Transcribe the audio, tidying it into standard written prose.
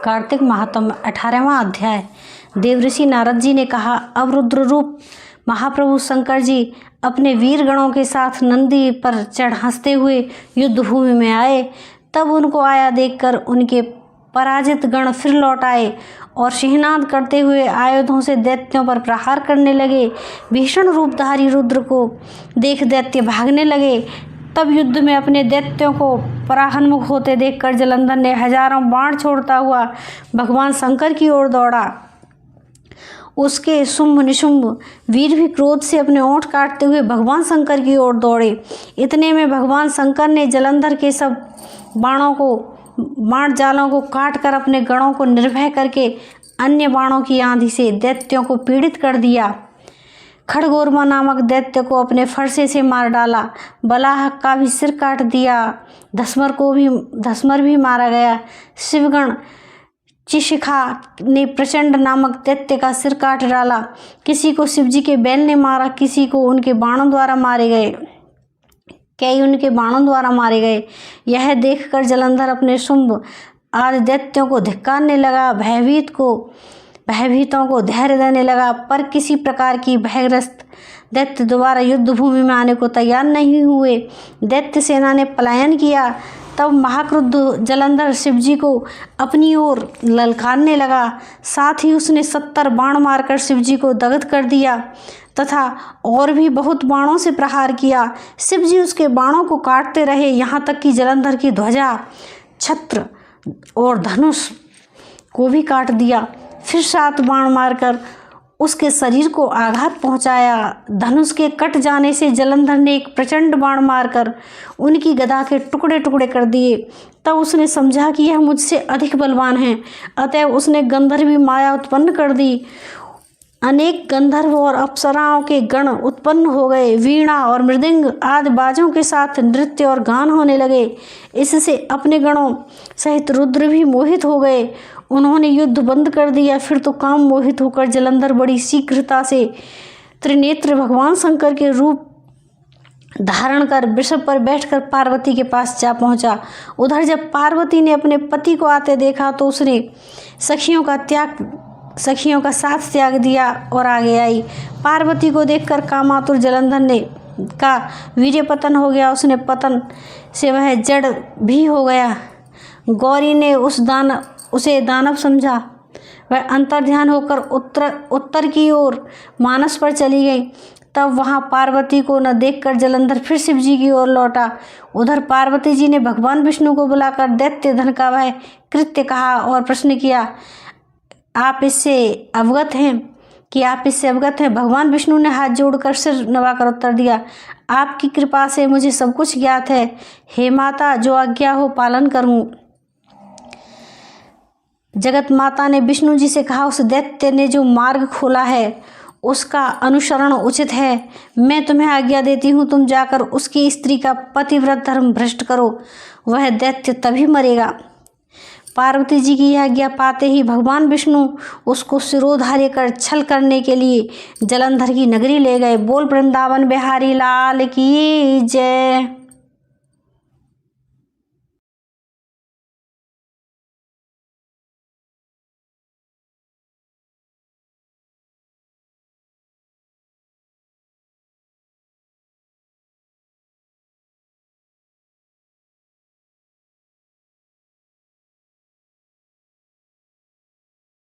कार्तिक महात्म 18वां अध्याय। देवऋषि नारद जी ने कहा, अब रुद्र रूप महाप्रभु शंकर जी अपने वीर गणों के साथ नंदी पर चढ़ हंसते हुए युद्ध भूमि में आए। तब उनको आया देखकर उनके पराजित गण फिर लौट आए और सिंहनाद करते हुए आयुधों से दैत्यों पर प्रहार करने लगे। भीषण रूपधारी रुद्र को देख दैत्य भागने लगे। तब युद्ध में अपने दैत्यों को पराहन्मुख होते देखकर जलंधर ने हजारों बाण छोड़ता हुआ भगवान शंकर की ओर दौड़ा। उसके शुंभ निशुंभ वीर भी क्रोध से अपने ओंठ काटते हुए भगवान शंकर की ओर दौड़े। इतने में भगवान शंकर ने जलंधर के सब बाण जालों को काट कर अपने गणों को निर्भय करके अन्य बाणों की आंधी से दैत्यों को पीड़ित कर दिया। खड़गोरमा नामक दैत्य को अपने फरसे से मार डाला। बलाहक का भी सिर काट दिया। धस्मर भी मारा गया। शिवगण चिशिखा ने प्रचंड नामक दैत्य का सिर काट डाला। किसी को शिवजी के बैल ने मारा, किसी को उनके बाणों द्वारा मारे गए, कई उनके बाणों द्वारा मारे गए। यह देखकर जलंधर अपने शुंभ आदि दैत्यों को धिक्कारने लगा। भयभीतों को धैर्य देने लगा, पर किसी प्रकार की भयग्रस्त दैत्य दोबारा युद्ध भूमि में आने को तैयार नहीं हुए। दैत्य सेना ने पलायन किया। तब महाक्रुद्ध जलंधर शिवजी को अपनी ओर ललकारने लगा। साथ ही उसने 70 बाण मारकर शिवजी को दग्ध कर दिया तथा और भी बहुत बाणों से प्रहार किया। शिवजी उसके बाणों को काटते रहे, यहाँ तक कि जलंधर की ध्वजा, छत्र और धनुष को भी काट दिया। फिर 7 बाण मारकर उसके शरीर को आघात पहुंचाया। धनुष के कट जाने से जलंधर ने एक प्रचंड बाण मारकर उनकी गदा के टुकड़े टुकड़े कर दिए। तब उसने समझा कि यह मुझसे अधिक बलवान है, अतएव उसने गंधर्वी माया उत्पन्न कर दी। अनेक गंधर्व और अप्सराओं के गण उत्पन्न हो गए। वीणा और मृदंग आदि बाजों के साथ नृत्य और गान होने लगे। इससे अपने गणों सहित रुद्र भी मोहित हो गए। उन्होंने युद्ध बंद कर दिया। फिर तो काम मोहित होकर जलंधर बड़ी शीघ्रता से त्रिनेत्र भगवान शंकर के रूप धारण कर वृषभ पर बैठकर पार्वती के पास जा पहुंचा। उधर जब पार्वती ने अपने पति को आते देखा तो उसने सखियों का साथ त्याग दिया और आगे आई। पार्वती को देखकर कामातुर जलंधर का वीर्य पतन हो गया। उसने पतन से वह जड़ भी हो गया। गौरी ने उसे दानव समझा। वह अंतर्ध्यान होकर उत्तर की ओर मानस पर चली गई। तब वहां पार्वती को न देखकर जलंधर फिर शिवजी की ओर लौटा। उधर पार्वती जी ने भगवान विष्णु को बुलाकर दैत्य धन का वह कृत्य कहा और प्रश्न किया, आप इससे अवगत हैं? भगवान विष्णु ने हाथ जोड़कर सिर नवाकर उत्तर दिया, आपकी कृपा से मुझे सब कुछ ज्ञात है। हे माता, जो आज्ञा हो पालन करूं। जगत माता ने विष्णु जी से कहा, उस दैत्य ने जो मार्ग खोला है उसका अनुसरण उचित है। मैं तुम्हें आज्ञा देती हूँ, तुम जाकर उसकी स्त्री का पतिव्रत धर्म भ्रष्ट करो, वह दैत्य तभी मरेगा। पार्वती जी की आज्ञा पाते ही भगवान विष्णु उसको सिरोधार्य कर छल करने के लिए जलंधर की नगरी ले गए। बोल वृंदावन बिहारी लाल की जय।